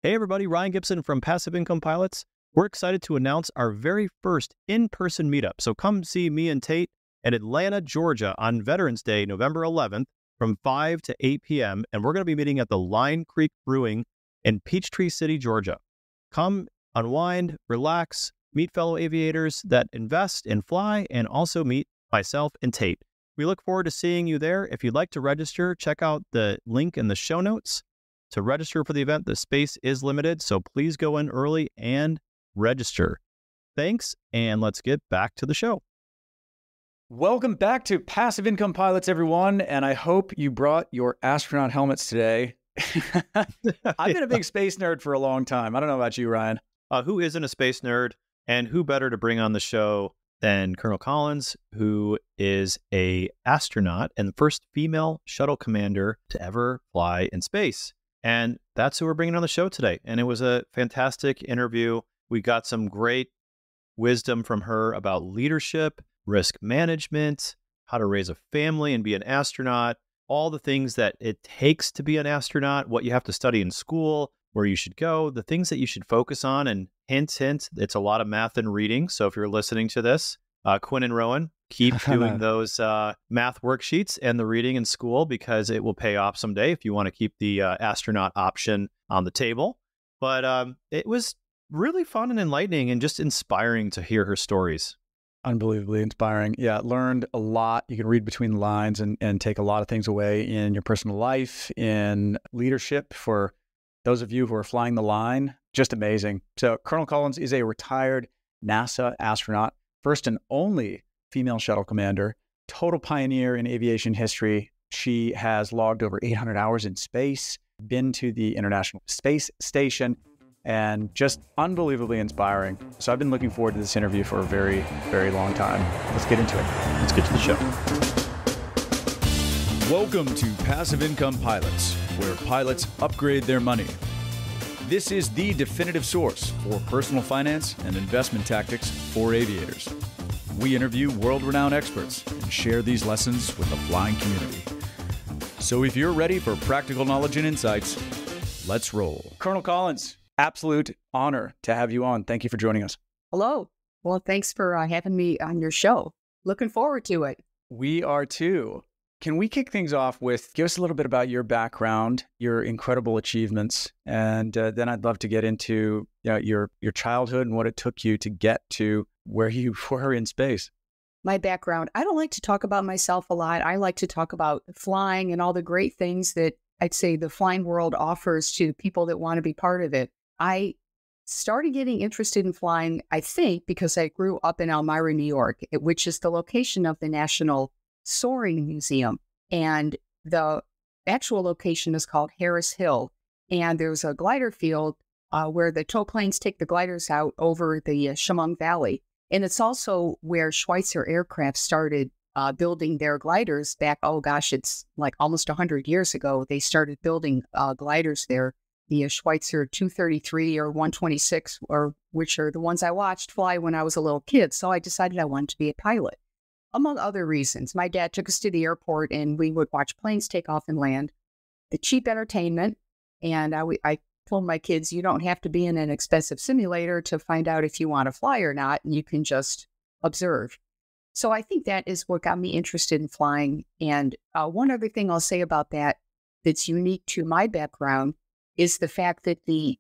Hey everybody, Ryan Gibson from Passive Income Pilots. We're excited to announce our very first in-person meetup. So come see me and Tait in Atlanta, Georgia on Veterans Day, November 11th from 5 to 8 p.m. And we're going to be meeting at the Line Creek Brewing in Peachtree City, Georgia. Come unwind, relax, meet fellow aviators that invest and fly, and also meet myself and Tait. We look forward to seeing you there. If you'd like to register, check out the link in the show notes. To register for the event, the space is limited, so please go in early and register. Thanks, and let's get back to the show. Welcome back to Passive Income Pilots, everyone, and I hope you brought your astronaut helmets today. I've been a big space nerd for a long time. I don't know about you, Ryan. Who isn't a space nerd, and who better to bring on the show than Colonel Collins, who is an astronaut and the first female shuttle commander to ever fly in space. And that's who we're bringing on the show today. And it was a fantastic interview. We got some great wisdom from her about leadership, risk management, how to raise a family and be an astronaut, all the things that it takes to be an astronaut, what you have to study in school, where you should go, the things that you should focus on. And hint, it's a lot of math and reading. So if you're listening to this, Quinn and Rowan, keep doing those math worksheets and the reading in school, because it will pay off someday if you want to keep the astronaut option on the table. But it was really fun and enlightening and just inspiring to hear her stories. Unbelievably inspiring. Yeah, learned a lot. You can read between the lines and take a lot of things away in your personal life, in leadership for those of you who are flying the line. Just amazing. So Colonel Collins is a retired NASA astronaut, first and only female shuttle commander, total pioneer in aviation history. She has logged over 800 hours in space, been to the International Space Station, and just unbelievably inspiring. So I've been looking forward to this interview for a very, very long time. Let's get into it. Let's get to the show. Welcome to Passive Income Pilots, where pilots upgrade their money. This is the definitive source for personal finance and investment tactics for aviators. We interview world-renowned experts and share these lessons with the flying community. So if you're ready for practical knowledge and insights, let's roll. Colonel Collins, absolute honor to have you on. Thank you for joining us. Hello. Well, thanks for having me on your show. Looking forward to it. We are too. Can we kick things off with, give us a little bit about your background, your incredible achievements, and then I'd love to get into your childhood and what it took you to get to where you were in space. My background, I don't like to talk about myself a lot. I like to talk about flying and all the great things that I'd say the flying world offers to people that want to be part of it. I started getting interested in flying, I think, because I grew up in Elmira, New York, which is the location of the National Soaring Museum. And the actual location is called Harris Hill. And there's a glider field where the tow planes take the gliders out over the Chemung Valley. And it's also where Schweitzer Aircraft started building their gliders back, it's like almost 100 years ago. They started building gliders there, the Schweitzer 233 or 126, or which are the ones I watched fly when I was a little kid. So I decided I wanted to be a pilot. Among other reasons, my dad took us to the airport and we would watch planes take off and land, the cheap entertainment. And I told my kids, you don't have to be in an expensive simulator to find out if you want to fly or not. And you can just observe. So I think that is what got me interested in flying. And one other thing I'll say about that that's unique to my background is the fact that the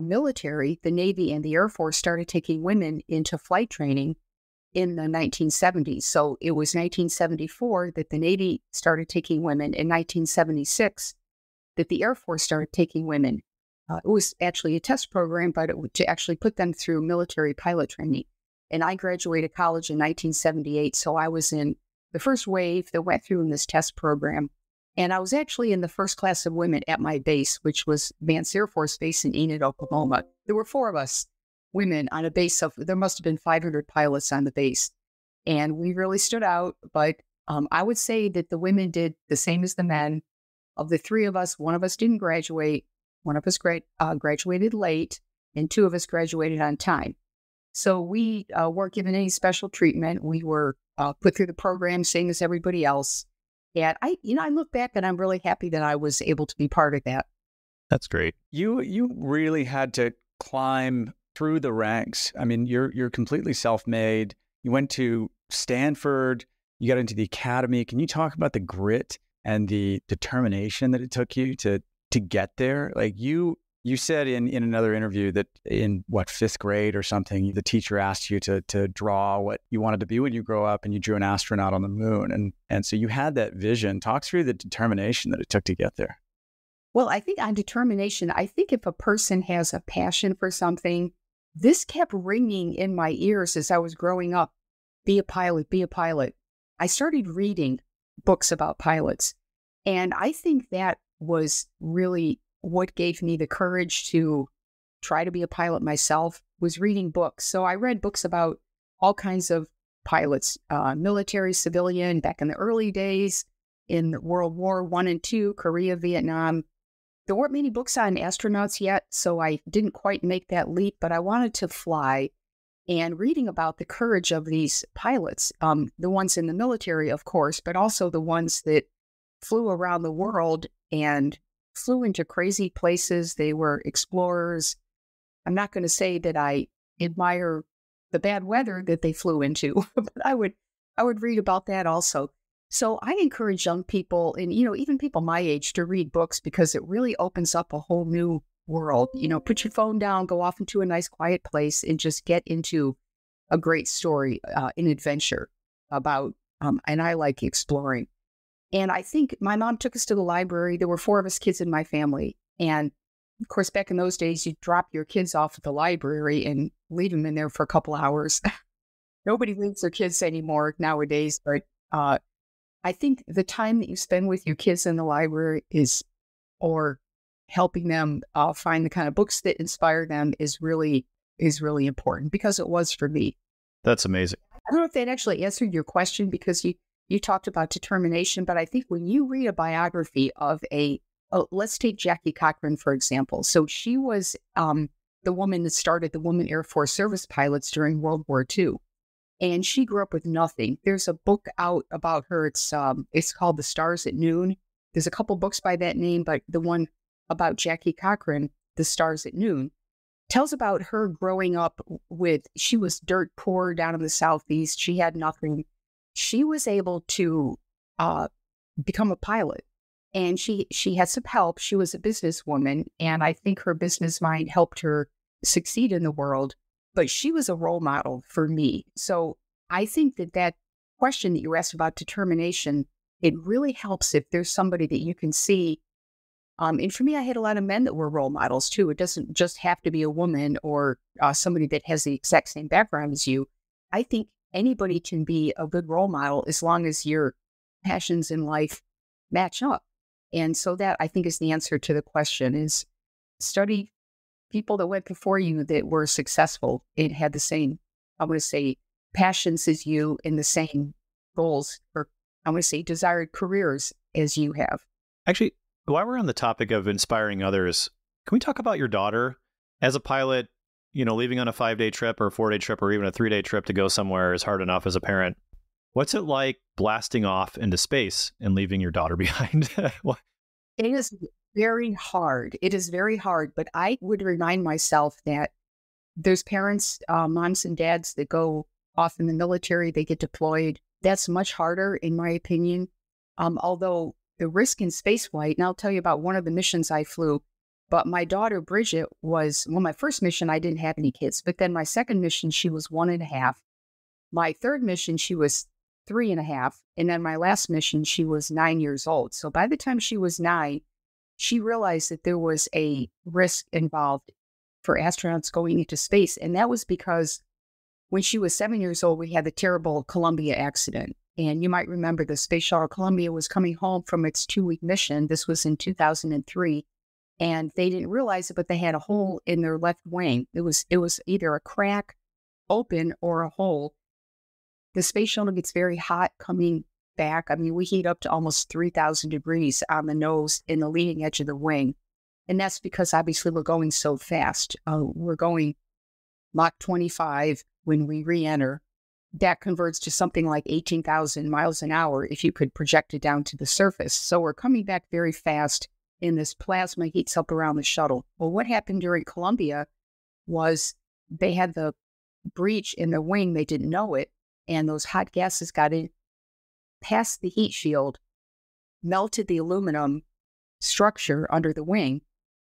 military, the Navy and the Air Force started taking women into flight training in the 1970s. So it was 1974 that the Navy started taking women. In 1976, that the Air Force started taking women. It was actually a test program, but to actually put them through military pilot training. And I graduated college in 1978. So I was in the first wave that went through in this test program. And I was actually in the first class of women at my base, which was Vance Air Force Base in Enid, Oklahoma. There were 4 of us women on a base of, there must have been 500 pilots on the base. And we really stood out. But I would say that the women did the same as the men. Of the 3 of us, 1 of us didn't graduate. 1 of us graduated late, and 2 of us graduated on time. So we weren't given any special treatment. We were put through the program, same as everybody else. And I look back and I'm really happy that I was able to be part of that. That's great. You really had to climb through the ranks. I mean, you're completely self-made. You went to Stanford, you got into the academy. Can you talk about the grit and the determination that it took you to get there? Like you said in another interview that in fifth grade or something, the teacher asked you to draw what you wanted to be when you grow up, and you drew an astronaut on the moon. And so you had that vision. Talk through the determination that it took to get there. Well, I think on determination, I think if a person has a passion for something, this kept ringing in my ears as I was growing up. Be a pilot, be a pilot. I started reading books about pilots. And I think that was really what gave me the courage to try to be a pilot myself, was reading books. So I read books about all kinds of pilots, military, civilian, back in the early days, in World War I and II, Korea, Vietnam. There weren't many books on astronauts yet, so I didn't quite make that leap, but I wanted to fly. And reading about the courage of these pilots, the ones in the military, of course, but also the ones that flew around the world and flew into crazy places. They were explorers. I'm not going to say that I admire the bad weather that they flew into, but I would read about that also. So I encourage young people and, even people my age to read books, because it really opens up a whole new world. Put your phone down, go off into a nice quiet place, and just get into a great story, an adventure about, and I like exploring. And I think my mom took us to the library. There were 4 of us kids in my family. And of course, back in those days, you'd drop your kids off at the library and leave them in there for a couple hours. Nobody leaves their kids anymore nowadays, but I think the time that you spend with your kids in the library or helping them find the kind of books that inspire them is really important, because it was for me. That's amazing. I don't know if that actually answered your question, because you talked about determination, but I think when you read a biography of let's take Jackie Cochran, for example. So she was the woman that started the Women Air Force Service Pilots during World War II. And she grew up with nothing. There's a book out about her. It's called The Stars at Noon. There's a couple books by that name, but the one about Jackie Cochran, The Stars at Noon, tells about her growing up she was dirt poor down in the Southeast. She had nothing. She was able to become a pilot, and she had some help. She was a businesswoman, and I think her business mind helped her succeed in the world. But she was a role model for me. So I think that question that you asked about determination, it really helps if there's somebody that you can see. And for me, I had a lot of men that were role models too. It doesn't just have to be a woman or somebody that has the exact same background as you. I think anybody can be a good role model as long as your passions in life match up. And so that, I think, is the answer to the question, is study people that went before you that were successful and had the same, I want to say, passions as you, and the same goals, or I want to say desired careers as you have. Actually, while we're on the topic of inspiring others, can we talk about your daughter? As a pilot, leaving on a 5-day trip or a 4-day trip or even a 3-day trip to go somewhere is hard enough as a parent. What's it like blasting off into space and leaving your daughter behind? It is very hard. It is very hard, but I would remind myself that there's parents, moms and dads that go off in the military, they get deployed. That's much harder, in my opinion. Although the risk in spaceflight, and I'll tell you about one of the missions I flew, but my daughter, Bridget, my first mission, I didn't have any kids, but then my second mission, she was 1.5. My third mission, she was 3.5. And then my last mission, she was 9 years old. So by the time she was 9, she realized that there was a risk involved for astronauts going into space. And that was because when she was 7 years old, we had the terrible Columbia accident. And you might remember the Space Shuttle Columbia was coming home from its 2-week mission. This was in 2003. And they didn't realize it, but they had a hole in their left wing. It was either a crack open or a hole. The space shuttle gets very hot coming back. I mean, we heat up to almost 3,000 degrees on the nose and the leading edge of the wing. And that's because obviously we're going so fast. We're going Mach 25 when we re-enter. That converts to something like 18,000 miles an hour if you could project it down to the surface. So we're coming back very fast. and this plasma heats up around the shuttle. Well, what happened during Columbia was they had the breach in the wing. They didn't know it. And those hot gases got in past the heat shield, melted the aluminum structure under the wing,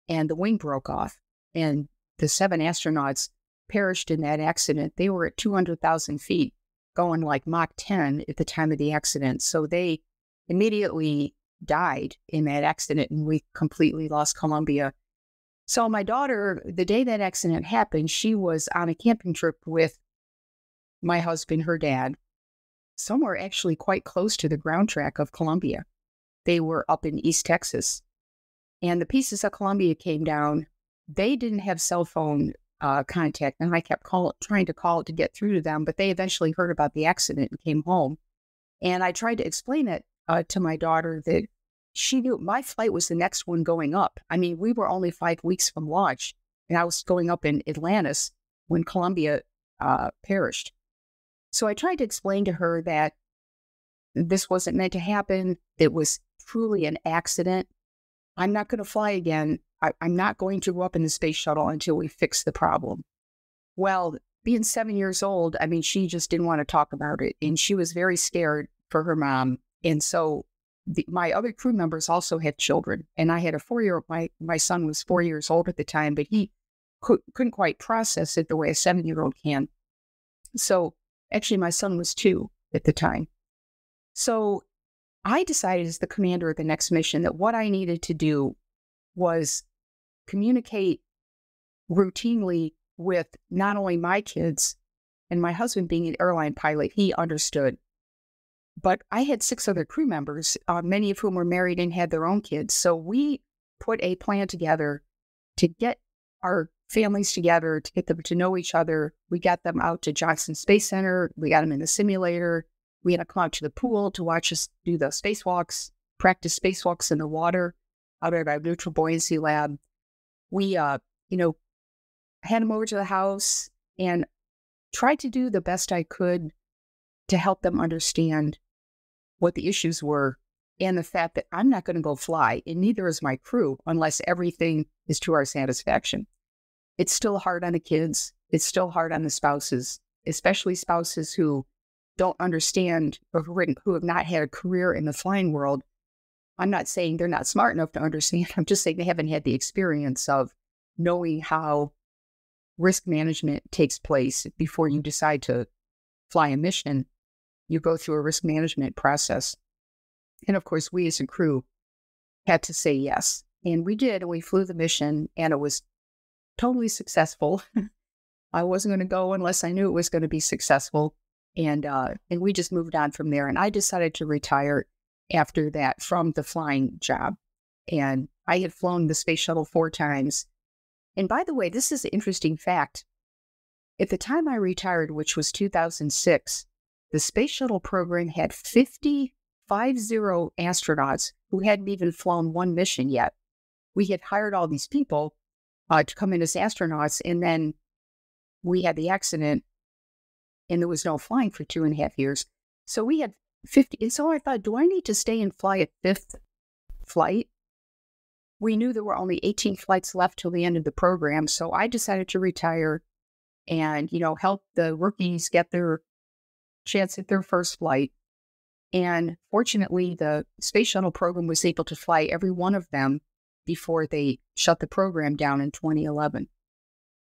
and the wing broke off. And the 7 astronauts perished in that accident. They were at 200,000 feet, going like Mach 10 at the time of the accident. So they immediately died in that accident, and we completely lost Columbia. So my daughter, the day that accident happened, she was on a camping trip with my husband, her dad, somewhere actually quite close to the ground track of Columbia. They were up in East Texas. And the pieces of Columbia came down. They didn't have cell phone contact, and I kept trying to call to get through to them, but they eventually heard about the accident and came home. And I tried to explain it to my daughter that she knew my flight was the next one going up. I mean, we were only 5 weeks from launch, and I was going up in Atlantis when Columbia perished. So I tried to explain to her that this wasn't meant to happen. It was truly an accident. I'm not going to fly again. I'm not going to go up in the space shuttle until we fix the problem. Well, being 7 years old, I mean, she just didn't want to talk about it. And she was very scared for her mom. And so my other crew members also had children. And I had a 4-year-old, my son was 4 years old at the time, but he couldn't quite process it the way a 7-year-old can. So actually, my son was 2 at the time. So I decided as the commander of the next mission that what I needed to do was communicate routinely with not only my kids, and my husband being an airline pilot, he understood. But I had 6 other crew members, many of whom were married and had their own kids. So we put a plan together to get our families together, to get them to know each other. We got them out to Johnson Space Center. We got them in the simulator. We had to come out to the pool to watch us do the spacewalks, practice spacewalks in the water out at our neutral buoyancy lab. We, had them over to the house and tried to do the best I could to help them understand what the issues were and the fact that I'm not going to go fly, and neither is my crew, unless everything is to our satisfaction. It's still hard on the kids. It's still hard on the spouses, especially spouses who don't understand or who have not had a career in the flying world. I'm not saying they're not smart enough to understand. I'm just saying they haven't had the experience of knowing how risk management takes place before you decide to fly a mission. You go through a risk management process. And of course, we as a crew had to say yes. And we did, and we flew the mission, and it was totally successful. I wasn't going to go unless I knew it was going to be successful. And we just moved on from there. And I decided to retire after that from the flying job. And I had flown the space shuttle 4 times. And by the way, this is an interesting fact. At the time I retired, which was 2006, the space shuttle program had 50 astronauts who hadn't even flown one mission yet. We had hired all these people to come in as astronauts, and then we had the accident, and there was no flying for 2.5 years. So we had 50, and so I thought, do I need to stay and fly a 5th flight? We knew there were only 18 flights left till the end of the program, so I decided to retire and, help the rookies get their chance at their first flight. And fortunately, the space shuttle program was able to fly every one of them before they shut the program down in 2011.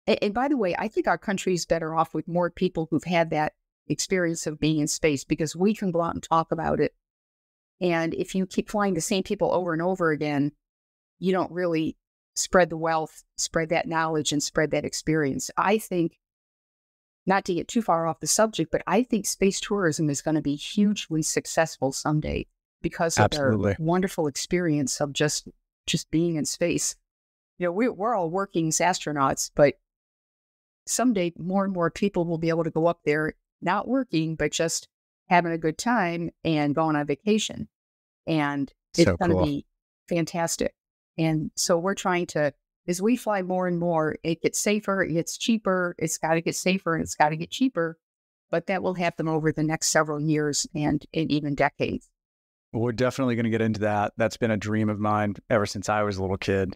And by the way, I think our country is better off with more people who've had that experience of being in space, because we can go out and talk about it. And if you keep flying the same people over and over again, you don't really spread the wealth, spread that knowledge, and spread that experience. I think, not to get too far off the subject, but I think space tourism is going to be hugely successful someday because of their wonderful experience of just being in space. We're all working as astronauts, but someday more and more people will be able to go up there, not working, but just having a good time and going on vacation. And it's going to be fantastic. And so we're trying to, as we fly more and more, it gets safer, it gets cheaper, it's got to get safer, and it's got to get cheaper. But that will happen over the next several years and even decades. We're definitely going to get into that. That's been a dream of mine ever since I was a little kid.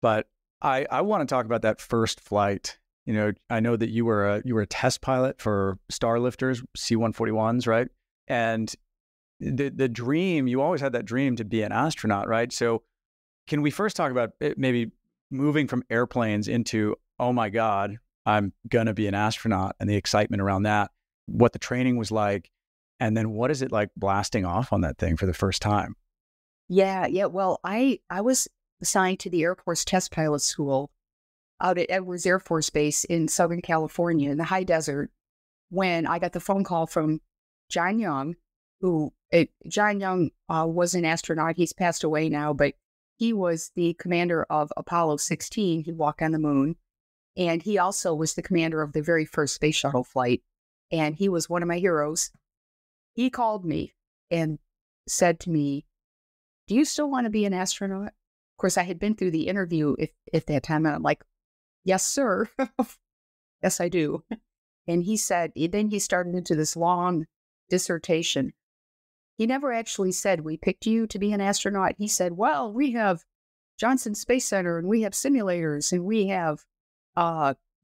But I want to talk about that first flight. You know, I know that you were a test pilot for Starlifters, C-141s, right? And the dream, you always had that dream to be an astronaut, right? So can we first talk about maybe moving from airplanes into, oh my God, I'm going to be an astronaut, and the excitement around that, what the training was like, and then what is it like blasting off on that thing for the first time? Yeah. Well, I was assigned to the Air Force Test Pilot School out at Edwards Air Force Base in Southern California in the high desert when I got the phone call from John Young, John Young was an astronaut. He's passed away now, but he was the commander of Apollo 16. He walked on the moon. And he also was the commander of the very first space shuttle flight. And he was one of my heroes. He called me and said to me, "Do you still want to be an astronaut?" Of course, I had been through the interview at that time. And I'm like, "Yes, sir." "Yes, I do." And he said, then he started into this long dissertation. He never actually said, "We picked you to be an astronaut." He said, "Well, we have Johnson Space Center, and we have simulators, and we have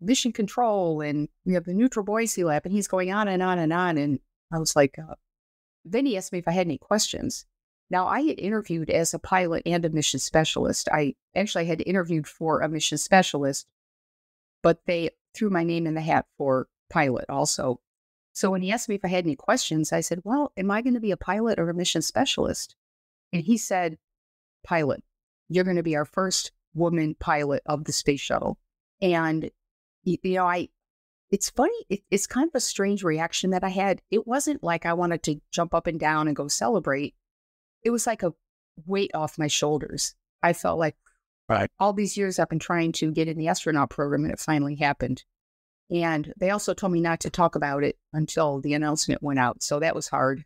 mission control, and we have the neutral buoyancy lab." And he's going on and on and on. And I was like, then he asked me if I had any questions. Now, I had interviewed as a pilot and a mission specialist. I actually had interviewed for a mission specialist, but they threw my name in the hat for pilot also. So when he asked me if I had any questions, I said, "Well, am I going to be a pilot or a mission specialist?" And he said, "Pilot. You're going to be our first woman pilot of the space shuttle." And, it's funny. It's kind of a strange reaction that I had. It wasn't like I wanted to jump up and down and go celebrate. It was like a weight off my shoulders. I felt like all these years I've been trying to get in the astronaut program, and it finally happened. And they also told me not to talk about it until the announcement went out. So that was hard.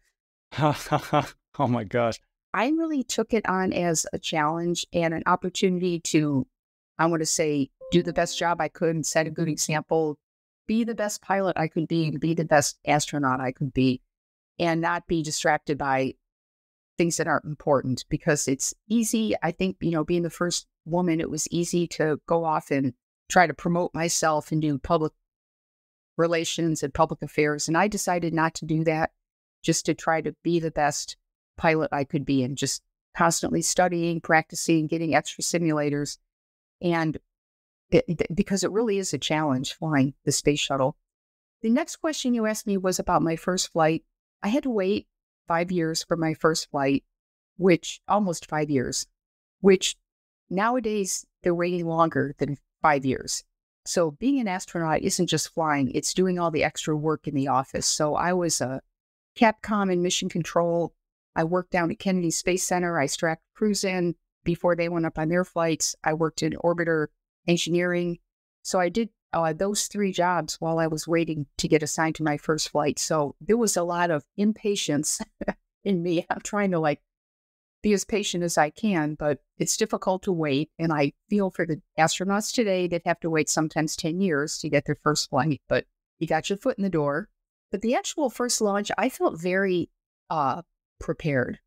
Oh my gosh. I really took it on as a challenge and an opportunity to, I want to say, do the best job I could and set a good example, be the best pilot I could be the best astronaut I could be, and not be distracted by things that aren't important, because it's easy. I think, being the first woman, it was easy to go off and try to promote myself and do public relations and public affairs. And I decided not to do that, just to try to be the best pilot I could be, and just constantly studying, practicing, getting extra simulators. And because it really is a challenge flying the space shuttle. The next question you asked me was about my first flight. I had to wait 5 years for my first flight, almost 5 years, which nowadays they're waiting longer than 5 years. So being an astronaut isn't just flying, it's doing all the extra work in the office. So I was a Capcom in mission control. I worked down at Kennedy Space Center. I strapped crews in before they went up on their flights. I worked in orbiter engineering. So I did those 3 jobs while I was waiting to get assigned to my first flight. So there was a lot of impatience in me. I'm trying to be as patient as I can, but it's difficult to wait. And I feel for the astronauts today that have to wait sometimes 10 years to get their first flight, but you got your foot in the door. But the actual first launch, I felt very prepared.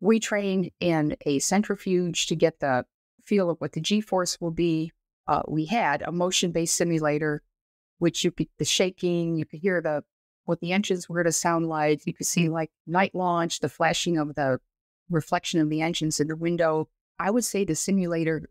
We trained in a centrifuge to get the feel of what the G-force will be. We had a motion-based simulator, which the shaking, you could hear what the engines were to sound like. You could see night launch, the flashing of the reflection of the engines in the window. I would say the simulator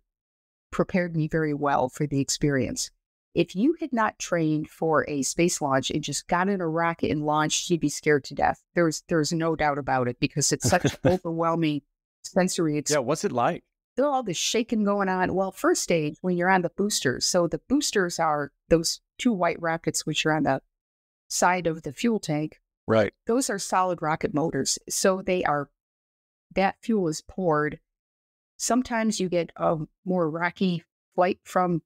prepared me very well for the experience. If you had not trained for a space launch and just got in a rocket and launched, you'd be scared to death. There's no doubt about it, because it's such an overwhelming sensory experience. Yeah, what's it like? There's all this shaking going on. Well, first stage, when you're on the boosters. So the boosters are those 2 white rockets, which are on the side of the fuel tank. Right. Those are solid rocket motors. So that fuel is poured. Sometimes you get a more rocky flight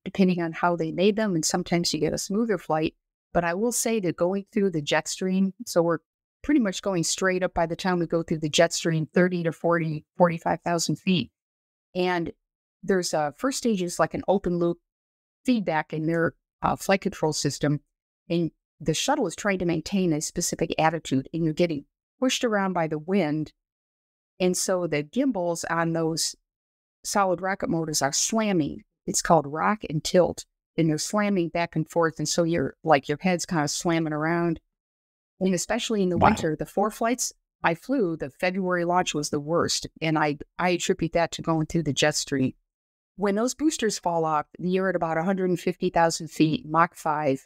depending on how they made them, and sometimes you get a smoother flight. But I will say that going through the jet stream, so we're pretty much going straight up by the time we go through the jet stream, 30 to 40, 45,000 feet. And there's first stage is like an open loop feedback in their flight control system. And the shuttle is trying to maintain a specific attitude, and you're getting pushed around by the wind And so the gimbals on those solid rocket motors are slamming. It's called rock and tilt. And they're slamming back and forth. And so your head's kind of slamming around. And especially in the winter, the 4 flights I flew, the February launch was the worst. And I attribute that to going through the jet stream. When those boosters fall off, you're at about 150,000 feet, Mach 5.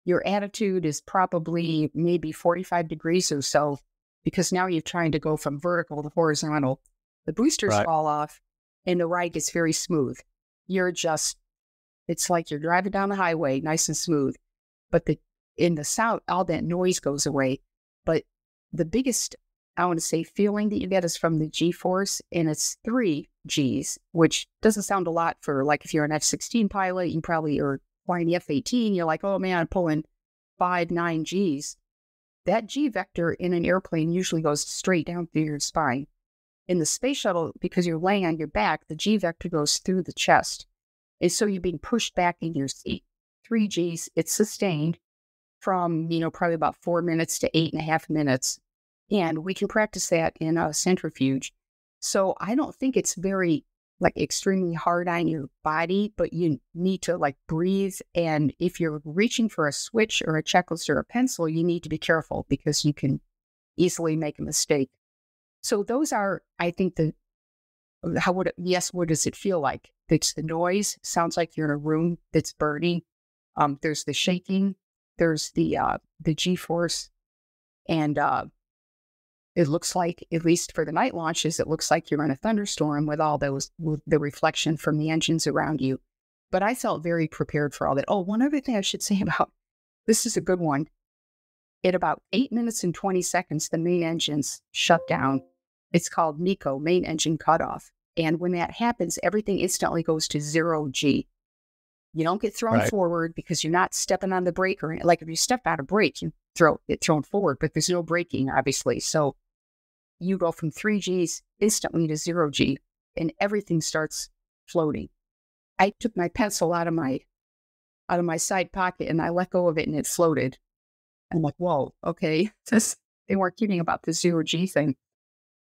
Your attitude is probably maybe 45 degrees or so, because now you're trying to go from vertical to horizontal. The boosters fall off, and the ride gets very smooth. It's like you're driving down the highway, nice and smooth. But in the south, all that noise goes away. But the biggest, I want to say, feeling that you get is from the G-force, and it's 3 Gs, which doesn't sound a lot for, like, if you're an F-16 pilot, you probably are flying the F-18, you're like, oh man, I'm pulling 5, 9 Gs. That G vector in an airplane usually goes straight down through your spine. In the space shuttle, because you're laying on your back, the G vector goes through the chest. And so you're being pushed back in your seat. 3 Gs, it's sustained from, probably about 4 minutes to 8.5 minutes. And we can practice that in a centrifuge. So I don't think it's very, extremely hard on your body, but you need to, breathe. And if you're reaching for a switch or a checklist or a pencil, you need to be careful because you can easily make a mistake. So those are, I think, what does it feel like? It's the noise. Sounds like you're in a room that's burning. There's the shaking. There's the G-force. And it looks like, at least for the night launches, it looks like you're in a thunderstorm with the reflection from the engines around you. But I felt very prepared for all that. Oh, one other thing I should say about this is a good one. At about 8 minutes and 20 seconds, the main engines shut down. It's called MECO, main engine cutoff. And when that happens, everything instantly goes to 0 G. You don't get thrown forward because you're not stepping on the brake, or if you step out of brake, you get thrown forward, but there's no braking, obviously. So you go from 3 Gs instantly to 0 G, and everything starts floating. I took my pencil out of my side pocket and I let go of it, and it floated. I'm like, whoa, okay. They weren't kidding about the 0 G thing.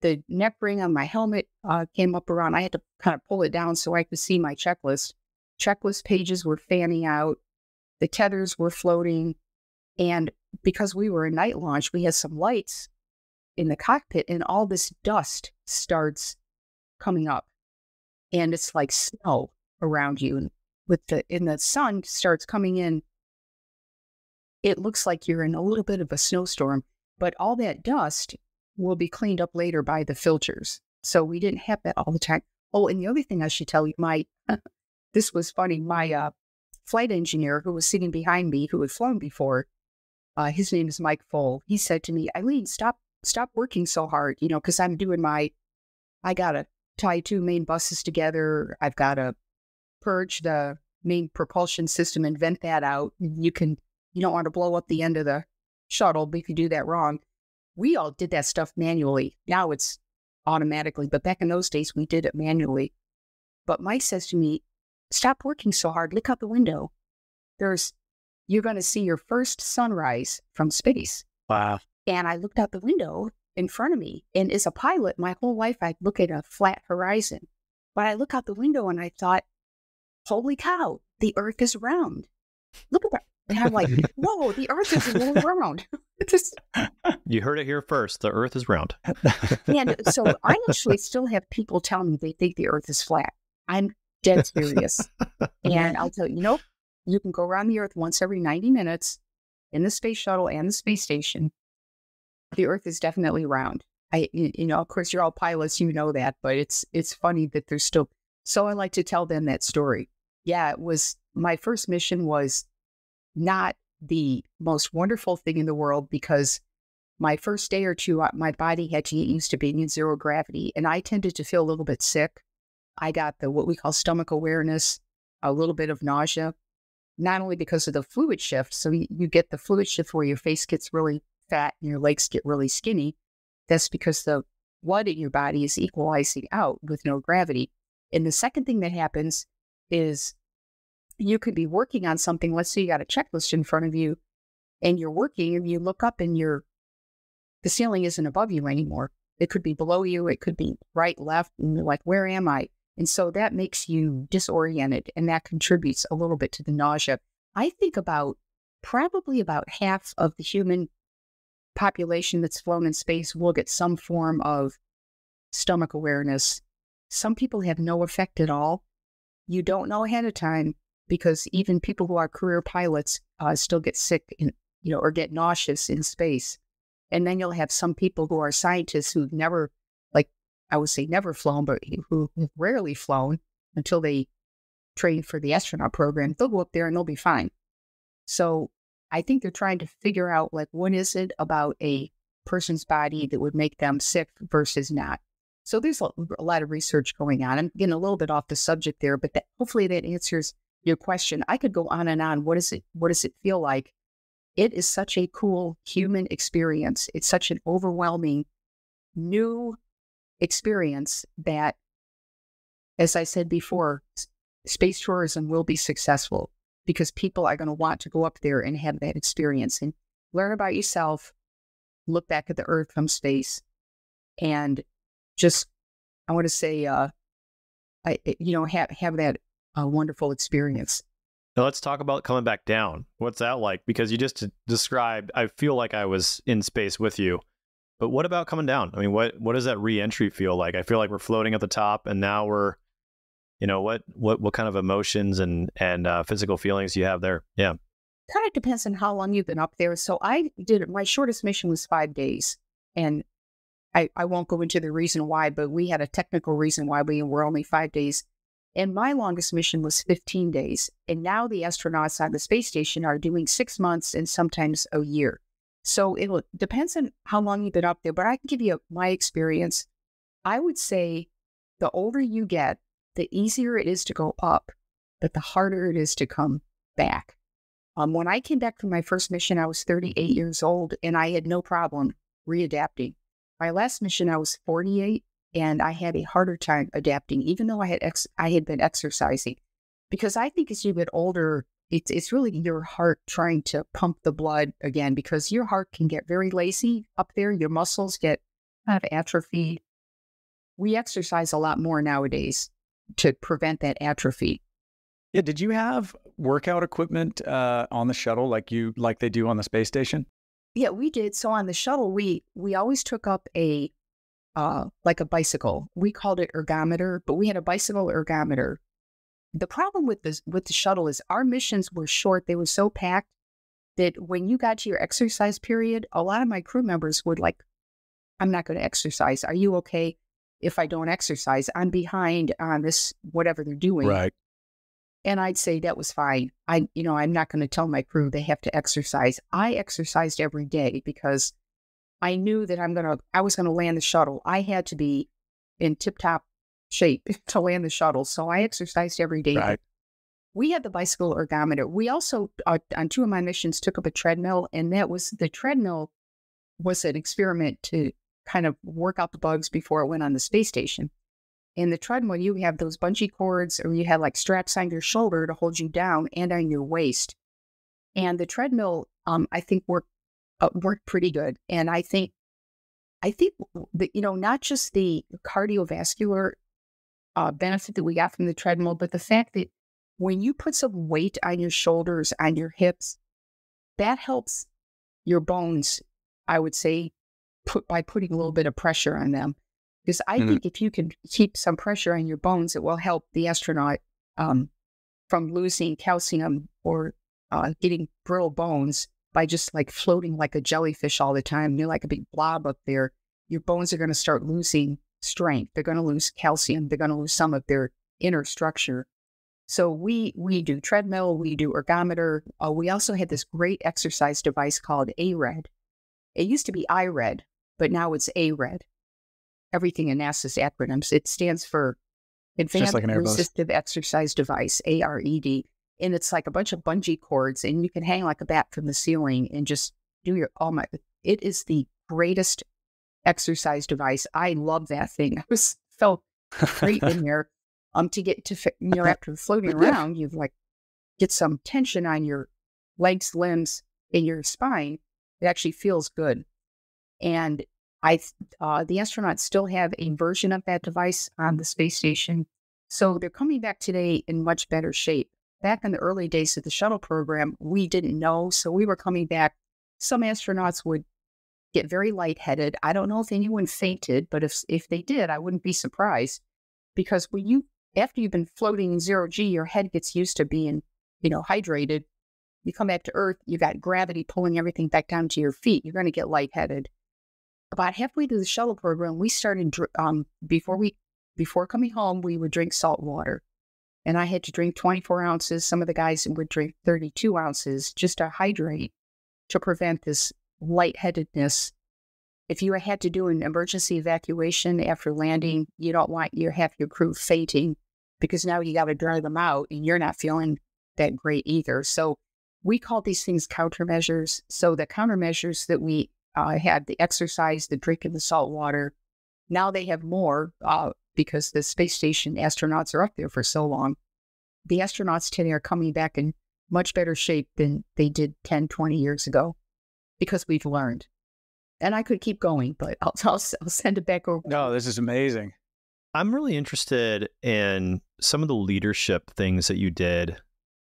The neck ring on my helmet came up around. I had to kind of pull it down so I could see my checklist. Checklist pages were fanning out. The tethers were floating. And because we were a night launch, we had some lights in the cockpit, and all this dust starts coming up. And it's like snow around you. And the sun starts coming in. It looks like you're in a little bit of a snowstorm, but all that dust will be cleaned up later by the filters. So we didn't have that all the time. Oh, and the other thing I should tell you, this was funny. My flight engineer who was sitting behind me, who had flown before, his name is Mike Foll. He said to me, Eileen, stop working so hard, because I'm doing I got to tie 2 main buses together. I've got to purge the main propulsion system and vent that out. You don't want to blow up the end of the shuttle, but if you do that wrong. We all did that stuff manually. Now it's automatically, but back in those days, we did it manually. But Mike says to me, stop working so hard. Look out the window. You're going to see your first sunrise from space. Wow. And I looked out the window in front of me. And as a pilot, my whole life, I'd look at a flat horizon. But I look out the window and I thought, holy cow, the Earth is round. Look at that. And I'm like, whoa, the Earth is really round. You heard it here first. The Earth is round. And so I actually still have people tell me they think the Earth is flat. I'm dead serious. And I'll tell you, nope, you can go around the Earth once every 90 minutes in the space shuttle and the space station. The Earth is definitely round. Of course, you're all pilots, you know that, but it's funny that there's still. So I like to tell them that story. Yeah, my first mission was not the most wonderful thing in the world, because my first day or two, my body had to get used to being in 0 gravity, and I tended to feel a little bit sick. I got what we call stomach awareness, a little bit of nausea, not only because of the fluid shift. So you get the fluid shift where your face gets really fat and your legs get really skinny. That's because the blood in your body is equalizing out with no gravity. And the second thing that happens is you could be working on something. Let's say you got a checklist in front of you and you're working, and you look up and the ceiling isn't above you anymore. It could be below you. It could be right, left. And you're like, where am I? And so that makes you disoriented, and that contributes a little bit to the nausea. I think probably about half of the human population that's flown in space will get some form of stomach awareness. Some people have no effect at all. You don't know ahead of time, because even people who are career pilots still get sick or get nauseous in space. And then you'll have some people who are scientists who've never, I would say never flown, but who have rarely flown until they train for the astronaut program. They'll go up there and they'll be fine. So I think they're trying to figure out, what is it about a person's body that would make them sick versus not. So there's a lot of research going on. I'm getting a little bit off the subject there, but hopefully that answers your question. I could go on and on. What does it feel like? It is such a cool human experience. It's such an overwhelming new experience that, as I said before, space tourism will be successful because people are going to want to go up there and have that experience and learn about yourself, look back at the Earth from space, and just, I want to say, have that wonderful experience. Now let's talk about coming back down. What's that like? Because you just described, I feel like I was in space with you. But what about coming down? I mean, what does that re-entry feel like? I feel like we're floating at the top, and now we're, what kind of emotions and physical feelings do you have there? Yeah. Kind of depends on how long you've been up there. So my shortest mission was 5 days. And I won't go into the reason why, but we had a technical reason why we were only 5 days. And my longest mission was 15 days. And now the astronauts on the space station are doing 6 months and sometimes a year. So it depends on how long you've been up there, but I can give you my experience. I would say the older you get, the easier it is to go up, but the harder it is to come back. When I came back from my first mission, I was 38 years old, and I had no problem readapting. My last mission, I was 48, and I had a harder time adapting, even though I had been exercising. Because I think as you get older, it's really your heart trying to pump the blood again, because your heart can get very lazy up there. Your muscles get kind of atrophied. We exercise a lot more nowadays to prevent that atrophy. Yeah. Did you have workout equipment on the shuttle like they do on the space station? Yeah, we did. So on the shuttle, we always took up a bicycle. We called it ergometer, but we had a bicycle ergometer. The problem with the shuttle is our missions were short. They were so packed that when you got to your exercise period, a lot of my crew members would I'm not going to exercise. Are you okay if I don't exercise? I'm behind on this, whatever they're doing. Right. And I'd say that was fine. I'm not going to tell my crew they have to exercise. I exercised every day because I knew that I was going to land the shuttle. I had to be in tip-top shape to land the shuttle. So I exercised every day. Right. We had the bicycle ergometer. We also, on 2 of my missions, took up a treadmill, and the treadmill was an experiment to kind of work out the bugs before it went on the space station. In the treadmill, you have those bungee cords, or you had straps on your shoulder to hold you down and on your waist. And the treadmill, I think worked pretty good. And I think that, not just the cardiovascular benefit that we got from the treadmill, but the fact that when you put some weight on your shoulders, on your hips, that helps your bones, I would say, by putting a little bit of pressure on them. Because I think if you can keep some pressure on your bones, it will help the astronaut from losing calcium or getting brittle bones by just floating like a jellyfish all the time. You're like a big blob up there. Your bones are going to start losing strength. They're going to lose calcium. They're going to lose some of their inner structure. So we do treadmill, we do ergometer. We also had this great exercise device called ARED. It used to be IRED, but now it's ARED. Everything in NASA's acronyms. It stands for Advanced Resistive Exercise Device, ARED. And it's like a bunch of bungee cords, and you can hang like a bat from the ceiling and just do it is the greatest exercise device. I love that thing. I felt great in there. To get to, after floating around, you get some tension on your legs, limbs, and your spine. It actually feels good. And The astronauts still have a version of that device on the space station. So they're coming back today in much better shape. Back in the early days of the shuttle program, we didn't know. So we were coming back. Some astronauts would get very lightheaded. I don't know if anyone fainted, but if they did, I wouldn't be surprised. Because after you've been floating in 0G, your head gets used to being, hydrated. You come back to Earth, you got gravity pulling everything back down to your feet. You're going to get lightheaded. About halfway through the shuttle program, we started, before coming home, we would drink salt water. And I had to drink 24 ounces. Some of the guys would drink 32 ounces just to hydrate, to prevent this lightheadedness. If you had to do an emergency evacuation after landing, you don't want half your crew fainting, because now you got to dry them out and you're not feeling that great either. So we call these things countermeasures. So the countermeasures that we had, the exercise, the drinking the salt water, now they have more because the space station astronauts are up there for so long. The astronauts today are coming back in much better shape than they did 10, 20 years ago, because we've learned. And I could keep going, but I'll send it back over. No, this is amazing. I'm really interested in some of the leadership things that you did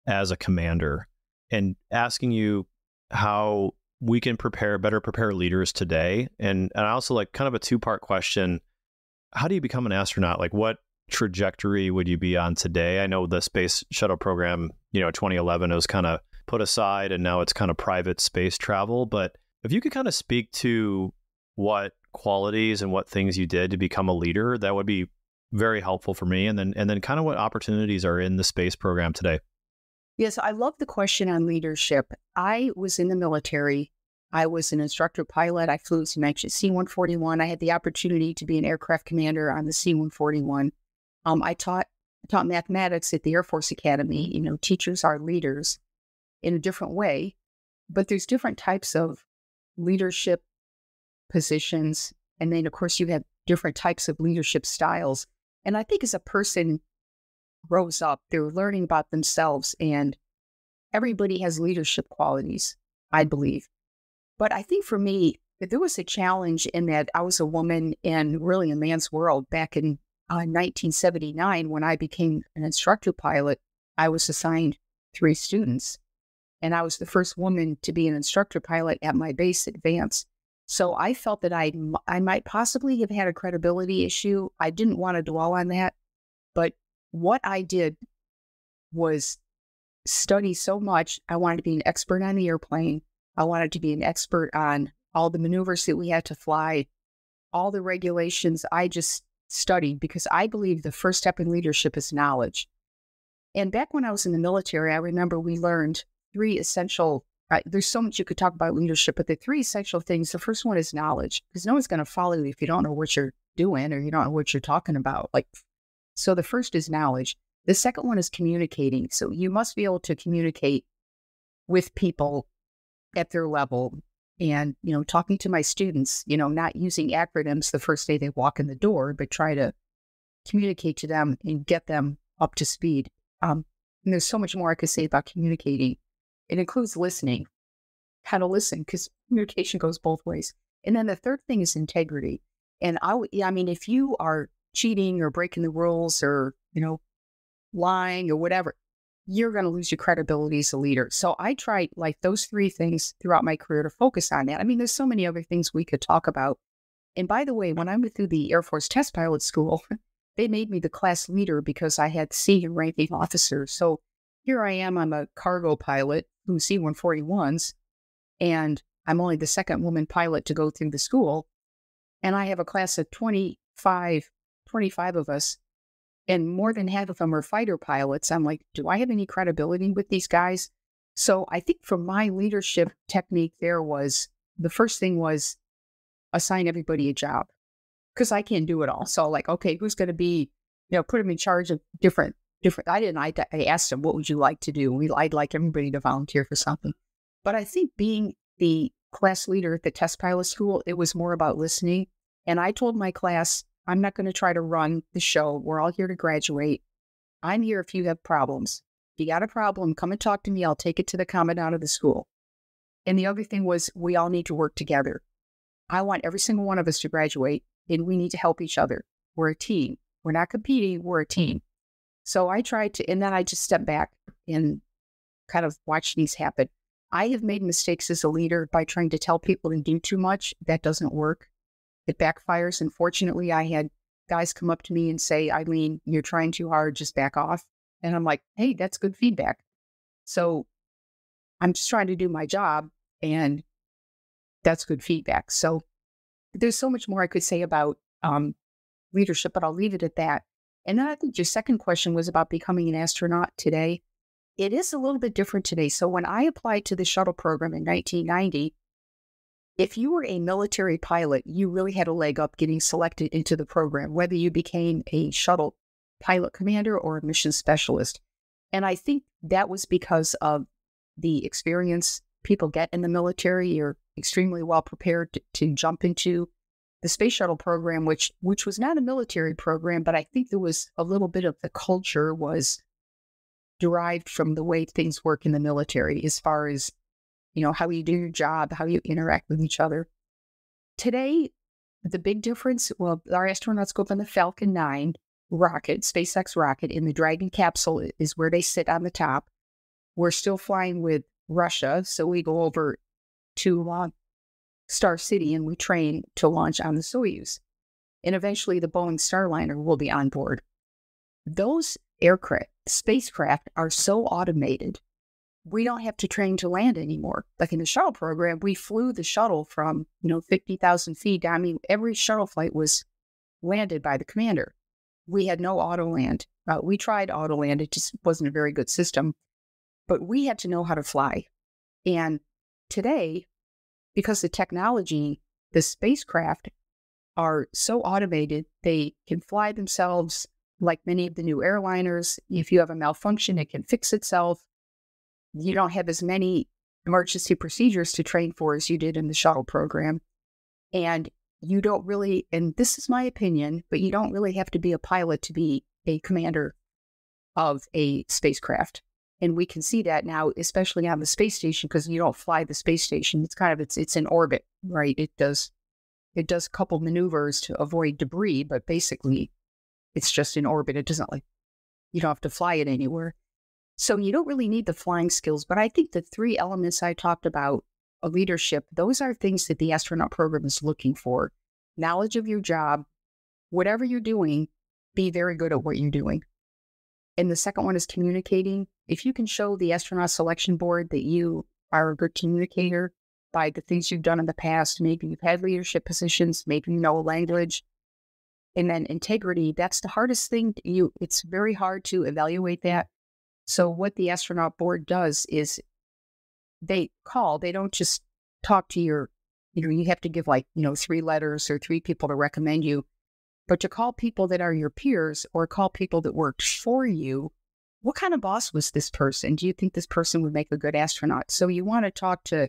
as a commander, and asking you how we can better prepare leaders today. And I also like kind of a two-part question. How do you become an astronaut? Like, what trajectory would you be on today? I know the space shuttle program, 2011, it was kind of put aside and now it's kind of private space travel. But if you could kind of speak to what qualities and what things you did to become a leader, that would be very helpful for me. And then kind of what opportunities are in the space program today. Yes, I love the question on leadership. I was in the military. I was an instructor pilot. I flew, as you mentioned, C-141. I had the opportunity to be an aircraft commander on the C-141. I taught mathematics at the Air Force Academy. Teachers are leaders in a different way, but there's different types of leadership positions. And then, of course, you have different types of leadership styles. And I think as a person grows up, they're learning about themselves, and everybody has leadership qualities, I believe. But I think for me, there was a challenge in that I was a woman in really a man's world. Back in 1979, when I became an instructor pilot, I was assigned 3 students, and I was the first woman to be an instructor pilot at my base at Vance. So I felt that I might possibly have had a credibility issue. I didn't want to dwell on that, but what I did was study so much. I wanted to be an expert on the airplane. I wanted to be an expert on all the maneuvers that we had to fly, all the regulations. I just studied, because I believe the first step in leadership is knowledge. And back when I was in the military, I remember we learned 3 essential, there's so much you could talk about leadership, but the 3 essential things, the first one is knowledge, because no one's going to follow you if you don't know what you're doing or you don't know what you're talking about. So the first is knowledge. The second one is communicating. So you must be able to communicate with people at their level. And, talking to my students, not using acronyms the first day they walk in the door, but try to communicate to them and get them up to speed. And there's so much more I could say about communicating. It includes listening, how to listen, because communication goes both ways. And then the third thing is integrity. And if you are cheating or breaking the rules or, lying or whatever, you're going to lose your credibility as a leader. So I tried those 3 things throughout my career to focus on that. There's so many other things we could talk about. And by the way, when I went through the Air Force Test Pilot School, they made me the class leader because I had senior ranking officers. So here I am, I'm a cargo pilot who C-141s, and I'm only the second woman pilot to go through the school. And I have a class of 25 of us, and more than half of them are fighter pilots. I'm like, do I have any credibility with these guys? So I think for my leadership technique there was, the first thing was assign everybody a job, because I can't do it all. So okay, who's going to be, put them in charge of different, I asked them, what would you like to do? I'd like everybody to volunteer for something. But I think being the class leader at the test pilot school, it was more about listening. And I told my class, I'm not going to try to run the show. We're all here to graduate. I'm here if you have problems. If you got a problem, come and talk to me. I'll take it to the commandant of the school. And the other thing was, we all need to work together. I want every single one of us to graduate, and we need to help each other. We're a team. We're not competing. We're a team. So I tried to, and then I just stepped back and kind of watched these happen. I have made mistakes as a leader by trying to tell people to do too much. That doesn't work. It backfires. And fortunately, I had guys come up to me and say, Eileen, you're trying too hard, just back off. And I'm like, hey, that's good feedback. So I'm just trying to do my job, and that's good feedback. So there's so much more I could say about leadership, but I'll leave it at that. And then I think your second question was about becoming an astronaut today. It is a little bit different today. So when I applied to the shuttle program in 1990, if you were a military pilot, you really had a leg up getting selected into the program, whether you became a shuttle pilot commander or a mission specialist. And I think that was because of the experience people get in the military. You're extremely well prepared to jump into the space shuttle program, which was not a military program, but I think there was a little bit of the culture was derived from the way things work in the military, as far as, how you do your job, how you interact with each other. Today, the big difference, well, our astronauts go up on the Falcon 9 rocket, SpaceX rocket, and the Dragon capsule is where they sit on the top. We're still flying with Russia, so we go over to Star City and we train to launch on the Soyuz. And eventually the Boeing Starliner will be on board. Those spacecraft are so automated, we don't have to train to land anymore. Like in the shuttle program, we flew the shuttle from, 50,000 feet down. I mean, every shuttle flight was landed by the commander. We had no auto land. We tried auto land. It just wasn't a very good system. But we had to know how to fly. And today, because the technology, the spacecraft are so automated, they can fly themselves like many of the new airliners. If you have a malfunction, it can fix itself. You don't have as many emergency procedures to train for as you did in the shuttle program. And you don't really, and this is my opinion, but you don't really have to be a pilot to be a commander of a spacecraft. And we can see that now, especially on the space station, because you don't fly the space station. It's in orbit, right? It does a couple maneuvers to avoid debris, but basically it's just in orbit. It doesn't you don't have to fly it anywhere. So you don't really need the flying skills. But I think the three elements I talked about, leadership, those are things that the astronaut program is looking for. Knowledge of your job, whatever you're doing, be very good at what you're doing. And the second one is communicating. If you can show the astronaut selection board that you are a good communicator by the things you've done in the past, maybe you've had leadership positions, maybe you know a language, and then integrity, that's the hardest thing. It's very hard to evaluate that. So what the astronaut board does is they don't just talk to your, you have to give 3 letters or 3 people to recommend you. But to call people that are your peers or call people that worked for you, what kind of boss was this person? Do you think this person would make a good astronaut? So you want to talk to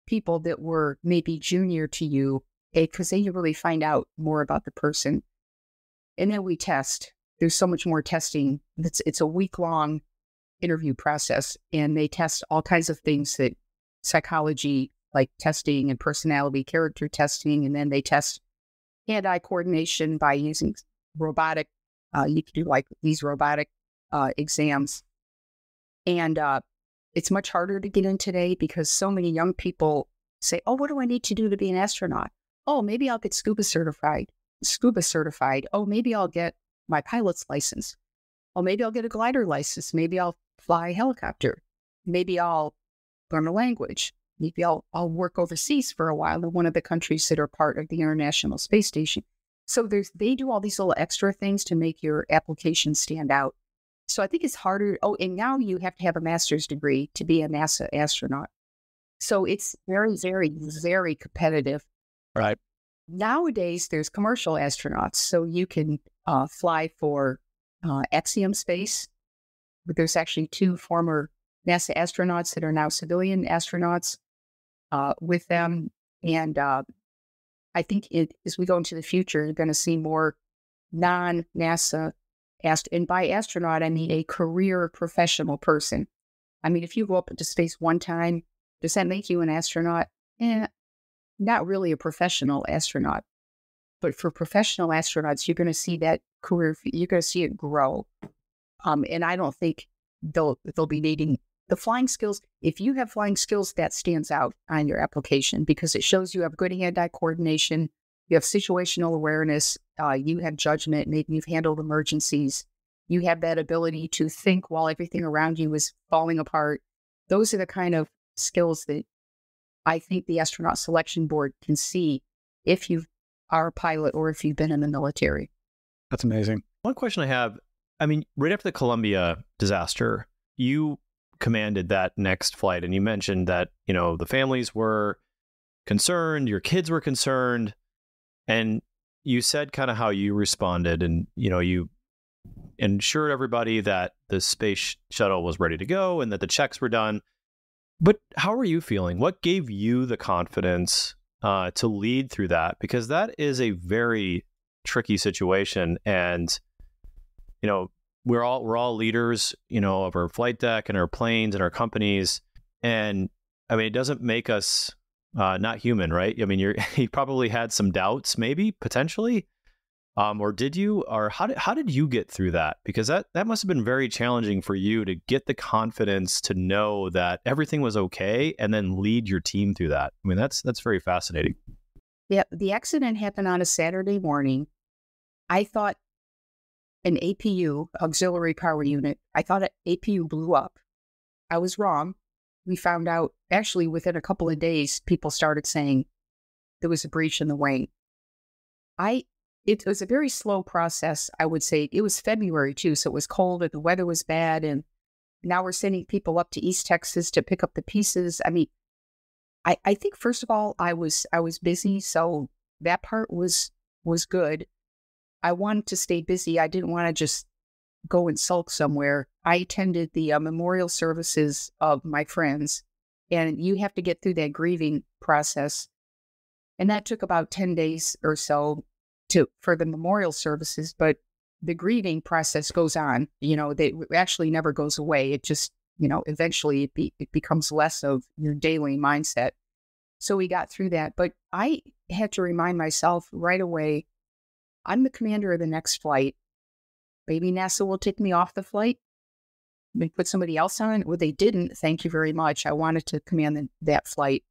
people that were maybe junior to you, because then you really find out more about the person. And then we test. There's so much more testing. It's a week-long interview process, and they test all kinds of things that psychology, like testing and personality, character testing, and then they test hand-eye coordination by using robotic, you can do these robotic exams. And it's much harder to get in today because so many young people say, oh, what do I need to do to be an astronaut? Oh, maybe I'll get scuba certified. Oh, maybe I'll get my pilot's license. Oh, maybe I'll get a glider license. Maybe I'll fly a helicopter. Maybe I'll learn a language. Maybe I'll work overseas for a while in one of the countries that are part of the International Space Station. So they do all these little extra things to make your application stand out. So I think it's harder. Oh, and now you have to have a master's degree to be a NASA astronaut. So it's very, very, very competitive. Right. Nowadays, there's commercial astronauts. So you can fly for Axiom Space. But there's actually 2 former NASA astronauts that are now civilian astronauts with them. And I think as we go into the future, you're going to see more non-NASA and by astronaut, I mean a career professional person. I mean, if you go up into space one time, does that make you an astronaut? not really a professional astronaut, but for professional astronauts, you're going to see that career, you're going to see it grow. And I don't think they'll be needing the flying skills. If you have flying skills, that stands out on your application because it shows you have good hand-eye coordination, you have situational awareness, you have judgment, maybe you've handled emergencies, you have that ability to think while everything around you is falling apart. Those are the kind of skills that I think the astronaut selection board can see if you are a pilot or if you've been in the military. That's amazing. One question I have, I mean, right after the Columbia disaster, you commanded that next flight and you mentioned that, you know, the families were concerned, your kids were concerned, and you said kind of how you responded and, you know, you ensured everybody that the space shuttle was ready to go and that the checks were done. But how are you feeling? What gave you the confidence to lead through that? Because that is a very tricky situation. And, you know, we're all leaders, you know, of our flight deck and our planes and our companies. And I mean, it doesn't make us not human, right? I mean, you probably had some doubts, maybe potentially, or did you? Or how did you get through that? Because that must have been very challenging for you to get the confidence to know that everything was okay, and then lead your team through that. I mean, that's very fascinating. Yeah, the accident happened on a Saturday morning. I thought an APU, auxiliary power unit, I thought an APU blew up. I was wrong. We found out, actually, within a couple of days, people started saying there was a breach in the wing. It was a very slow process, I would say. It was February, too, so it was cold and the weather was bad. And now we're sending people up to East Texas to pick up the pieces. I mean, I think, first of all, I was busy, so that part was good. I wanted to stay busy. I didn't want to just go and sulk somewhere. I attended the memorial services of my friends, and you have to get through that grieving process. And that took about 10 days or so for the memorial services, but the grieving process goes on. You know, it actually never goes away. It just, you know, eventually it becomes less of your daily mindset. So we got through that, but I had to remind myself right away, I'm the commander of the next flight. Maybe NASA will take me off the flight. They put somebody else on it. Well, they didn't. Thank you very much. I wanted to command that flight.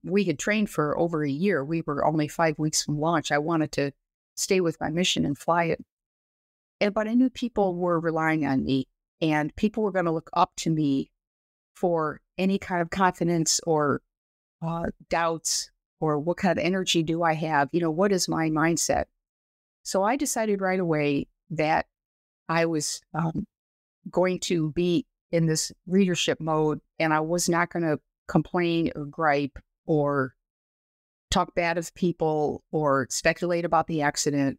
We had trained for over a year. We were only 5 weeks from launch. I wanted to stay with my mission and fly it. But I knew people were relying on me, and people were going to look up to me for any kind of confidence or doubts, or what kind of energy do I have? You know, what is my mindset? So I decided right away that I was going to be in this leadership mode, and I was not going to complain or gripe or talk bad of people or speculate about the accident.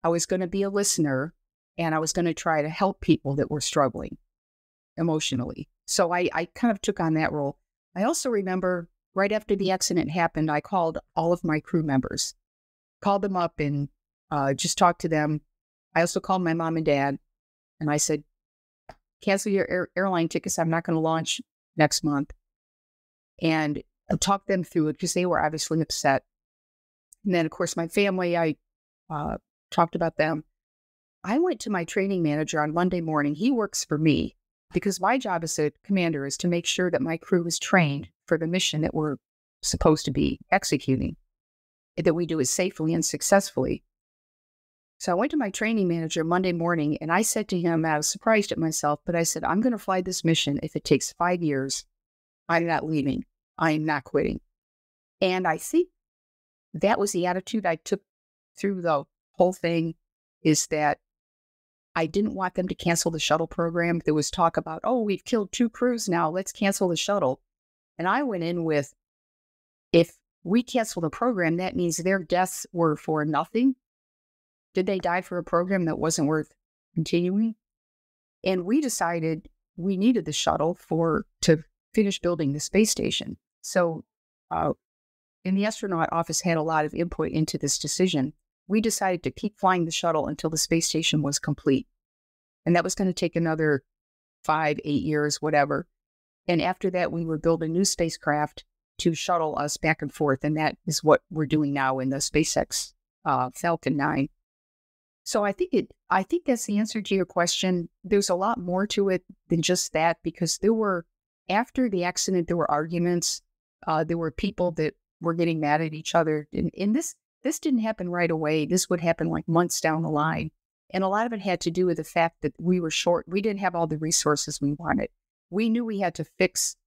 I was going to be a listener, and I was going to try to help people that were struggling emotionally. So I kind of took on that role. I also remember right after the accident happened, I called all of my crew members, called them up and just talked to them. I also called my mom and dad, and I said, cancel your airline tickets. I'm not going to launch next month. And I talked them through it because they were obviously upset. And then, of course, my family, I talked about them. I went to my training manager on Monday morning. He works for me because my job as a commander is to make sure that my crew is trained for the mission that we're supposed to be executing, that we do it safely and successfully. So I went to my training manager Monday morning, and I said to him, I was surprised at myself, but I said, I'm going to fly this mission. If it takes 5 years, I'm not leaving. I am not quitting. And I think that was the attitude I took through the whole thing, is that I didn't want them to cancel the shuttle program. There was talk about, oh, we've killed 2 crews now, let's cancel the shuttle. And I went in with, if we cancel the program, that means their deaths were for nothing. Did they die for a program that wasn't worth continuing? And we decided we needed the shuttle to finish building the space station. So, and the astronaut office had a lot of input into this decision. We decided to keep flying the shuttle until the space station was complete. And that was going to take another 5, 8 years, whatever. And after that, we would build a new spacecraft to shuttle us back and forth. And that is what we're doing now in the SpaceX Falcon 9. So I think that's the answer to your question. There's a lot more to it than just that, because after the accident, there were arguments. There were people that were getting mad at each other. And this didn't happen right away. This would happen like months down the line. And a lot of it had to do with the fact that we were short. We didn't have all the resources we wanted. We knew we had to fix.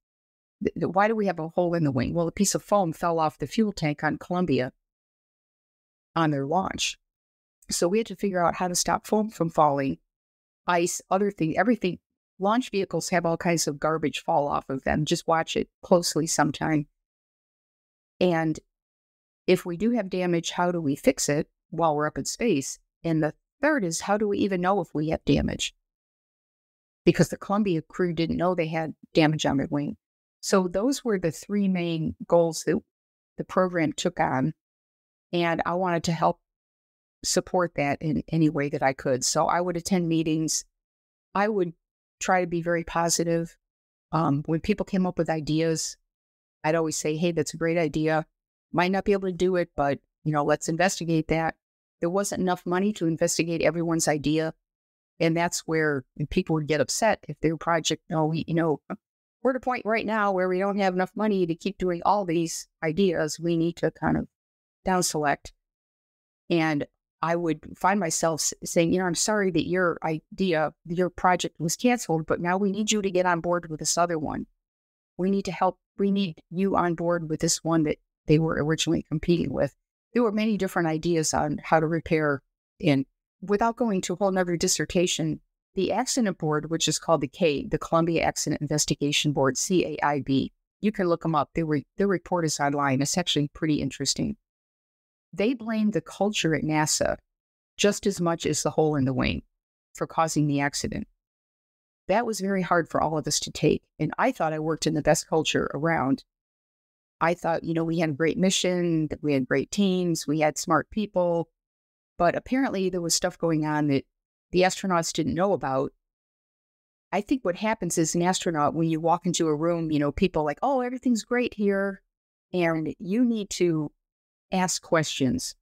Why do we have a hole in the wing? Well, a piece of foam fell off the fuel tank on Columbia on their launch. So we had to figure out how to stop foam from falling, ice, other things, everything. Launch vehicles have all kinds of garbage fall off of them. Just watch it closely sometime. And if we do have damage, how do we fix it while we're up in space? And the third is, how do we even know if we have damage? Because the Columbia crew didn't know they had damage on their wing. So those were the three main goals that the program took on. And I wanted to help support that in any way that I could. So I would attend meetings. I would try to be very positive. When people came up with ideas, I'd always say, hey, that's a great idea. Might not be able to do it, but, let's investigate that. There wasn't enough money to investigate everyone's idea. And that's where people would get upset if their project, we're at a point right now where we don't have enough money to keep doing all these ideas. We need to kind of down select. And I would find myself saying, I'm sorry that your project was canceled, but now we need you to get on board with this other one. We need to help. We need you on board with this one that they were originally competing with. There were many different ideas on how to repair. And without going to a whole nother dissertation, the accident board, which is called the Columbia Accident Investigation Board, CAIB, you can look them up. Their report is online. It's actually pretty interesting. They blamed the culture at NASA just as much as the hole in the wing for causing the accident. That was very hard for all of us to take. And I thought I worked in the best culture around. I thought, we had a great mission, that we had great teams, we had smart people. But apparently there was stuff going on that the astronauts didn't know about. I think what happens as an astronaut, when you walk into a room, people are like, oh, everything's great here. And you need to ask questions.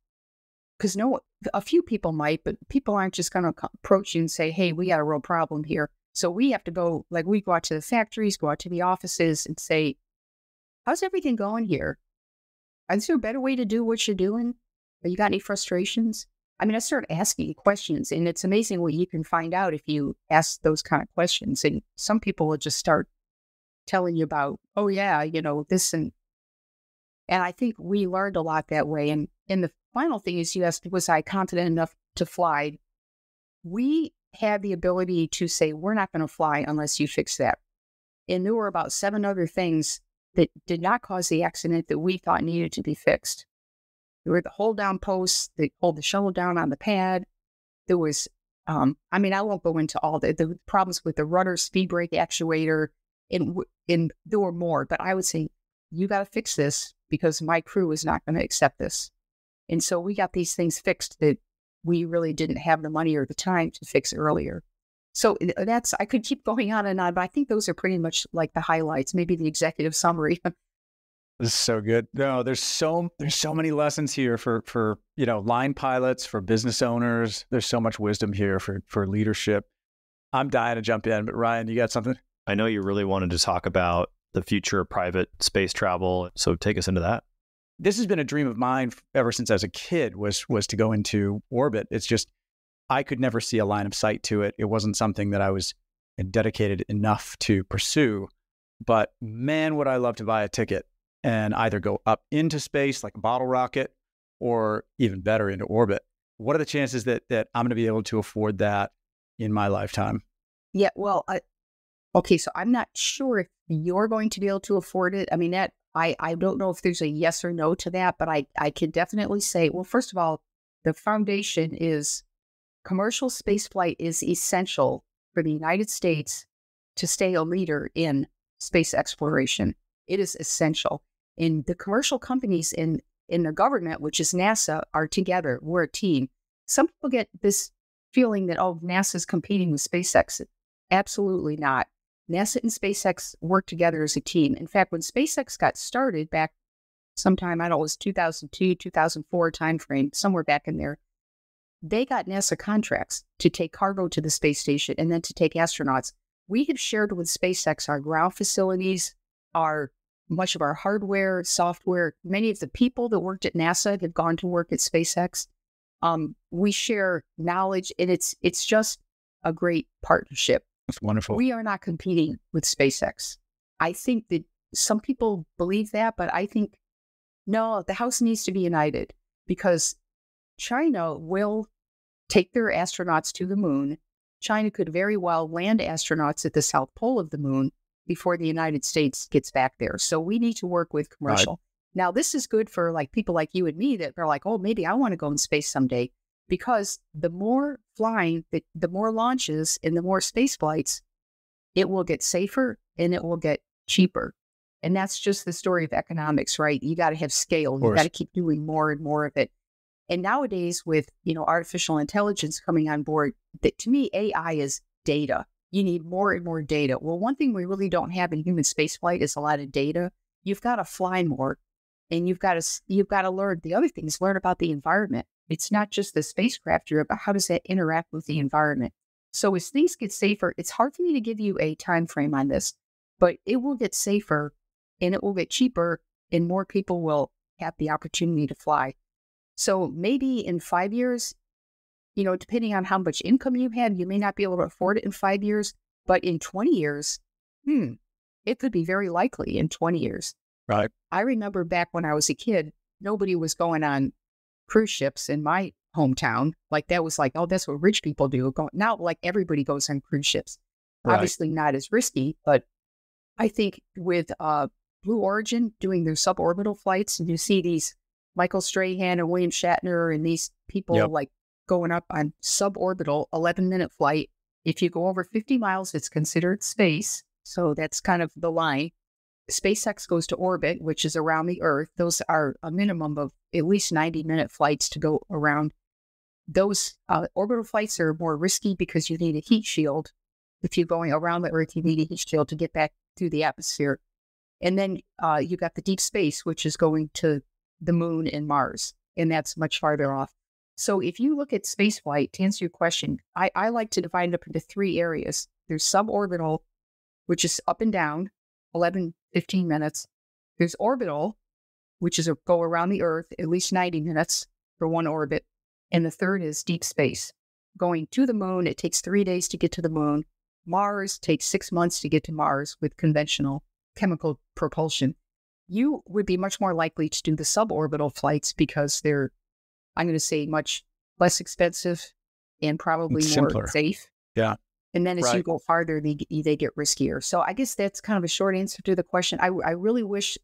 Because a few people might, but people aren't just going to approach you and say, hey, we got a real problem here. So we have to go, we go out to the factories, go out to the offices and say, how's everything going here? Is there a better way to do what you're doing? Have you got any frustrations? I start asking questions, and it's amazing what you can find out if you ask those kind of questions. And some people will just start telling you about, oh yeah, this and I think we learned a lot that way. And the final thing is, you asked, was I confident enough to fly? We had the ability to say, we're not going to fly unless you fix that. And there were about 7 other things that did not cause the accident that we thought needed to be fixed. There were the hold down posts that hold the shuttle down on the pad. There was, I won't go into all the problems with the rudder speed brake actuator, and there were more, but I would say, you got to fix this because my crew is not going to accept this. And so we got these things fixed that we really didn't have the money or the time to fix earlier. So I could keep going on and on, but I think those are pretty much like the highlights, maybe the executive summary. This is so good. No, there's so many lessons here for line pilots, for business owners. There's so much wisdom here for leadership. I'm dying to jump in, but Ryan, you got something? I know you really wanted to talk about the future of private space travel, so take us into that. This has been a dream of mine ever since I was a kid, was to go into orbit. It's just, I could never see a line of sight to it. It wasn't something that I was dedicated enough to pursue. But man, would I love to buy a ticket and either go up into space like a bottle rocket, or even better, into orbit. What are the chances that I'm going to be able to afford that in my lifetime? Yeah, well, okay, so I'm not sure if you're going to be able to afford it. I don't know if there's a yes or no to that, but I can definitely say, well, first of all, the foundation is commercial spaceflight is essential for the United States to stay a leader in space exploration. It is essential. And the commercial companies in the government, which is NASA, are together. We're a team. Some people get this feeling that, oh, NASA's competing with SpaceX. Absolutely not. NASA and SpaceX work together as a team. In fact, when SpaceX got started back sometime, I don't know, it was 2002, 2004 timeframe, somewhere back in there, they got NASA contracts to take cargo to the space station and then to take astronauts. We have shared with SpaceX our ground facilities, much of our hardware, software. Many of the people that worked at NASA have gone to work at SpaceX. We share knowledge, and it's just a great partnership. That's wonderful. We are not competing with SpaceX. I think that some people believe that, but I think, no, the house needs to be united, because China will take their astronauts to the moon. China could very well land astronauts at the South Pole of the moon before the United States gets back there. So we need to work with commercial. Right. Now, this is good for like people like you and me that are like, oh, maybe I want to go in space someday, because the more flying, the more launches and the more space flights, it will get safer and it will get cheaper. And that's just the story of economics, right? You got to have scale. You got to keep doing more and more of it. And nowadays with, artificial intelligence coming on board, to me, AI is data. You need more and more data. Well, one thing we really don't have in human spaceflight is a lot of data. You've got to fly more, and you've got to learn. The other thing is learn about the environment. It's not just the spacecraft you're about. How does that interact with the environment? So as things get safer, it's hard for me to give you a time frame on this, but it will get safer and it will get cheaper, and more people will have the opportunity to fly. So maybe in 5 years, depending on how much income you have, you may not be able to afford it in 5 years, but in 20 years, it could be very likely in 20 years. Right. I remember back when I was a kid, nobody was going on cruise ships in my hometown. Like that was like, oh, that's what rich people do. Now, like everybody goes on cruise ships. Right. Obviously not as risky, but I think with Blue Origin doing their suborbital flights, and you see these Michael Strahan and William Shatner and these people like going up on suborbital 11-minute flight. If you go over 50 miles, it's considered space. So that's kind of the line. SpaceX goes to orbit, which is around the Earth. Those are a minimum of at least 90-minute flights to go around. Those orbital flights are more risky because you need a heat shield. If you're going around the Earth, you need a heat shield to get back through the atmosphere. And then you got the deep space, which is going to the moon and Mars, and that's much farther off. So if you look at spaceflight, to answer your question, I like to divide it up into 3 areas. There's suborbital, which is up and down, 11, 15 minutes. There's orbital, which is go around the Earth, at least 90 minutes for one orbit. And the third is deep space. Going to the moon, it takes 3 days to get to the moon. Mars takes 6 months to get to Mars with conventional chemical propulsion. You would be much more likely to do the suborbital flights because they're, I'm going to say, much less expensive and probably more safe. Yeah. And then as you go farther, they get riskier. So I guess that's kind of a short answer to the question. I really wish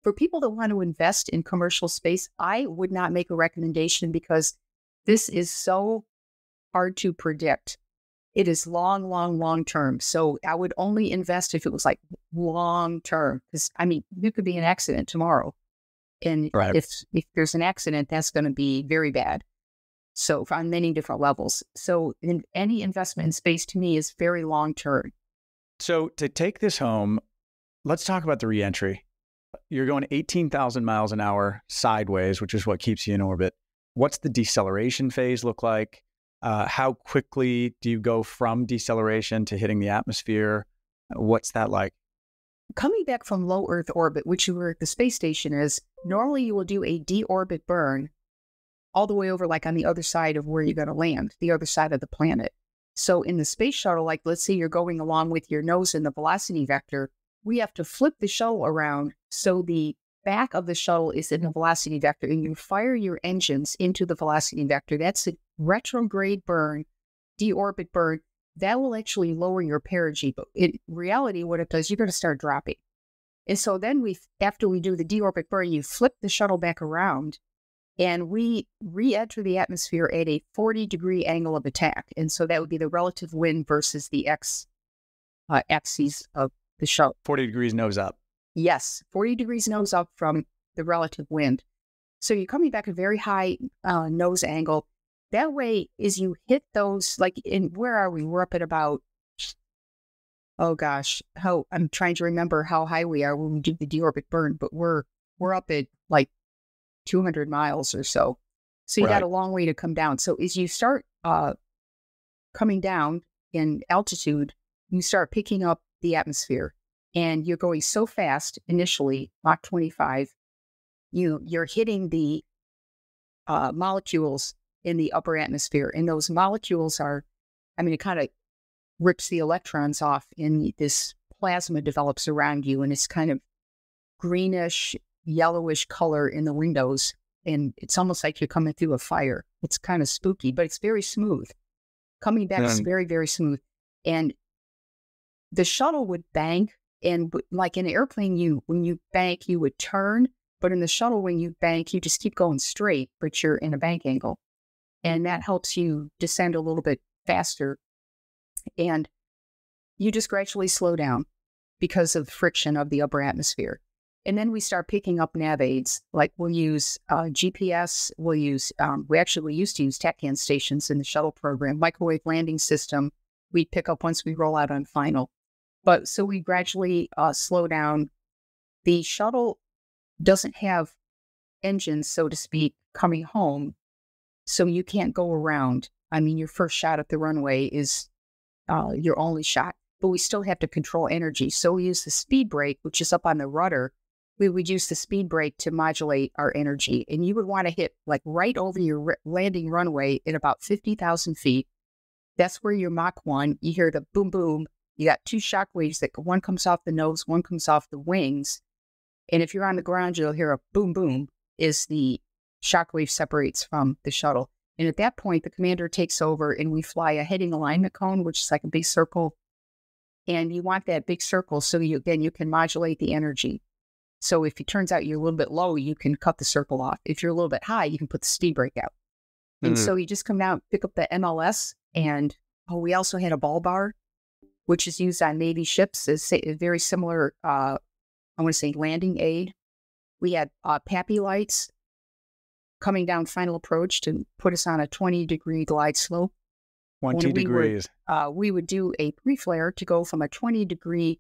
for people that want to invest in commercial space, I would not make a recommendation because this is so hard to predict. It is long term. So I would only invest if it was like long term, because there could be an accident tomorrow. And if there's an accident, that's going to be very bad. So on many different levels. So any investment in space to me is very long term. So to take this home, let's talk about the reentry. You're going 18,000 miles an hour sideways, which is what keeps you in orbit. What's the deceleration phase look like? How quickly do you go from deceleration to hitting the atmosphere? What's that like? Coming back from low Earth orbit, which is where the space station is, normally you will do a deorbit burn all the way over, like on the other side of where you're going to land, the other side of the planet. So in the space shuttle, like let's say you're going along with your nose in the velocity vector, we have to flip the shuttle around so the back of the shuttle is in the velocity vector, and you fire your engines into the velocity vector. That's a retrograde burn, deorbit burn. That will actually lower your perigee, but in reality, what it does, you're going to start dropping. And so then after we do the deorbit burn, you flip the shuttle back around, and we re-enter the atmosphere at a 40-degree angle of attack. And so that would be the relative wind versus the axes of the shuttle. 40 degrees nose up. Yes, 40 degrees nose up from the relative wind. So you're coming back at a very high nose angle. That way, as you hit those, where are we? We're up at about Oh gosh, how I'm trying to remember how high we are when we do the deorbit burn, but we're up at like 200 miles or so. So you got Right. a long way to come down. So as you start coming down in altitude, you start picking up the atmosphere, and you're going so fast initially, Mach 25. You're hitting the molecules in the upper atmosphere, and those molecules are, I mean, it kind of rips the electrons off, and this plasma develops around you, and it's kind of greenish, yellowish color in the windows, and it's almost like you're coming through a fire. It's kind of spooky, but it's very smooth. Coming back is And very, very smooth. And the shuttle would bank, and like in an airplane, when you bank, you would turn, but in the shuttle, when you bank, you just keep going straight, but you're in a bank angle. And that helps you descend a little bit faster. And you just gradually slow down because of the friction of the upper atmosphere. And then we start picking up nav aids. Like we'll use GPS, we used to use TACAN stations in the shuttle program, microwave landing system. We pick up once we roll out on final. But so we gradually slow down. The shuttle doesn't have engines, so to speak, coming home. So you can't go around. I mean, your first shot at the runway is your only shot, but we still have to control energy. So we use the speed brake, which is up on the rudder. We would use the speed brake to modulate our energy. And you would want to hit like right over your landing runway at about 50,000 feet. That's where your Mach 1, you hear the boom, boom. You got two shock waves that one comes off the nose, one comes off the wings. And if you're on the ground, you'll hear a boom, boom as the shock wave separates from the shuttle. And at that point, the commander takes over and we fly a heading alignment cone, which is like a big circle. And you want that big circle so you can modulate the energy. So if it turns out you're a little bit low, you can cut the circle off. If you're a little bit high, you can put the speed brake out. And so you just come down, pick up the MLS, and we also had a ball bar, which is used on Navy ships. It's a very similar, I want to say, landing aid. We had PAPI lights coming down final approach to put us on a 20-degree glide slope. 20 degrees. We would do a pre-flare to go from a 20-degree.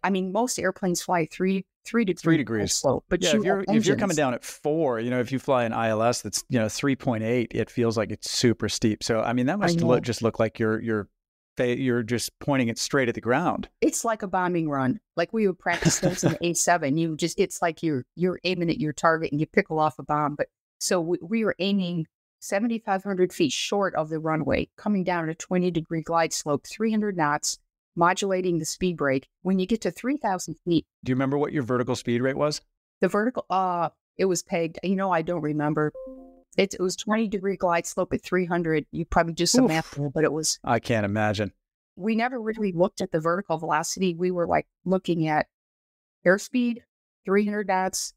I mean, most airplanes fly three degrees slope, but yeah, if you're coming down at 4, if you fly an ILS that's 3.8, it feels like it's super steep. So I mean, that must look like you're just pointing it straight at the ground. It's like a bombing run. Like we would practice those in the A7. It's like you're aiming at your target and you pickle off a bomb. But so we were aiming 7,500 feet short of the runway, coming down a 20-degree glide slope, 300 knots. Modulating the speed brake. When you get to 3,000 feet. Do you remember what your vertical speed rate was? The vertical, it was pegged. I don't remember. It was 20-degree glide slope at 300. You probably do some math, but it was. I can't imagine. We never really looked at the vertical velocity. We were like looking at airspeed, 300 knots,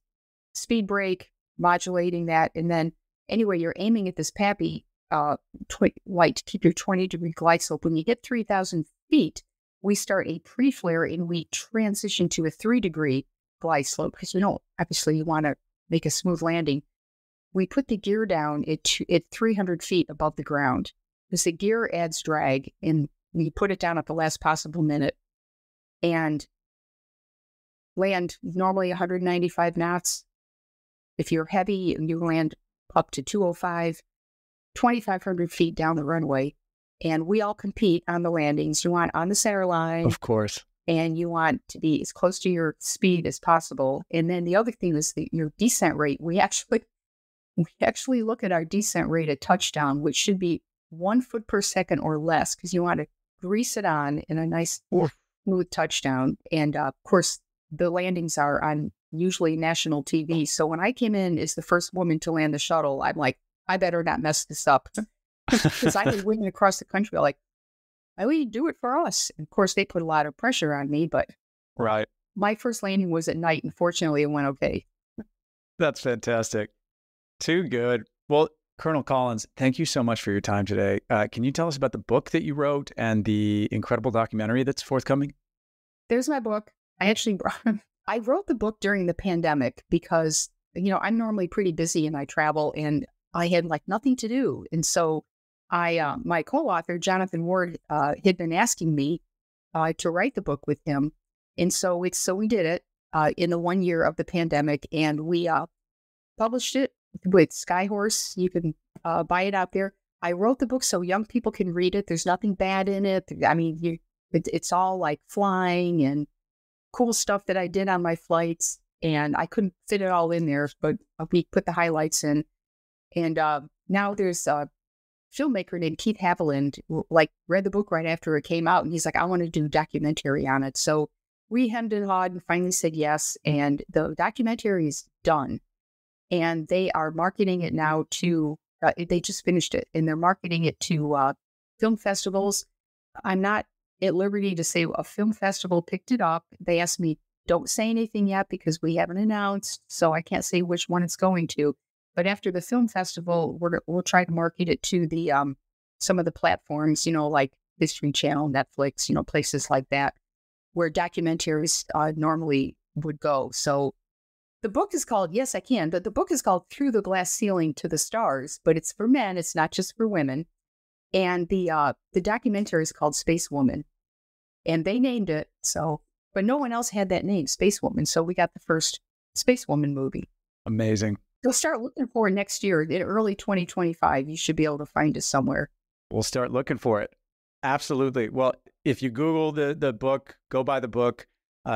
speed brake, modulating that. And then anyway, you're aiming at this PAPI light to keep your 20-degree glide slope. When you hit 3,000 feet, we start a pre-flare and we transition to a 3-degree glide slope because obviously you want to make a smooth landing. We put the gear down at 300 feet above the ground because the gear adds drag, and we put it down at the last possible minute and land normally 195 knots. If you're heavy, you land up to 205, 2,500 feet down the runway. And we all compete on the landings. You want on the center line. Of course. And you want to be as close to your speed as possible. And then the other thing is your descent rate. We actually look at our descent rate at touchdown, which should be 1 foot per second or less, because you want to grease it on in a nice smooth touchdown. And of course, the landings are on usually national TV. So when I came in as the first woman to land the shuttle, I'm like, I better not mess this up. Because I was winning across the country, like, why would you do it for us? And of course, they put a lot of pressure on me, but right. My first landing was at night, and fortunately, it went okay. That's fantastic. Too good. Well, Colonel Collins, thank you so much for your time today. Can you tell us about the book that you wrote and the incredible documentary that's forthcoming? There's my book. I wrote the book during the pandemic because, I'm normally pretty busy and I travel, and I had like nothing to do. And so my co-author, Jonathan Ward, had been asking me to write the book with him. And so we did it in the 1 year of the pandemic, and we published it with Skyhorse. You can buy it out there. I wrote the book so young people can read it. There's nothing bad in it. I mean, it's all like flying and cool stuff that I did on my flights, and I couldn't fit it all in there, but we put the highlights in. And now there's a filmmaker named Keith Haviland, like read the book right after it came out, and he's like, I want to do a documentary on it. So we hemmed and hawed and finally said yes, and the documentary is done. And they are marketing it now to, they just finished it, and they're marketing it to film festivals. I'm not at liberty to say a film festival picked it up. They asked me, don't say anything yet because we haven't announced, so I can't say which one it's going to. But after the film festival, we'll try to market it to the some of the platforms, like History Channel, Netflix, places like that, where documentaries normally would go. So the book is called, yes, I can, but the book is called Through the Glass Ceiling to the Stars, but it's for men. It's not just for women. And the documentary is called Space Woman, and they named it so, but no one else had that name, Space Woman. So we got the first Space Woman movie. Amazing. We'll start looking for it next year, in early 2025. You should be able to find it somewhere. We'll start looking for it. Absolutely. Well, if you Google the book, go buy the book,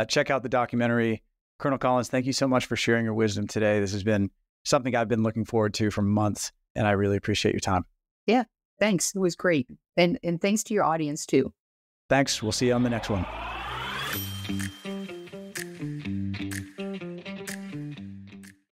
check out the documentary. Colonel Collins, thank you so much for sharing your wisdom today. This has been something I've been looking forward to for months, and I really appreciate your time. Yeah, thanks. It was great. And thanks to your audience, too. Thanks. We'll see you on the next one.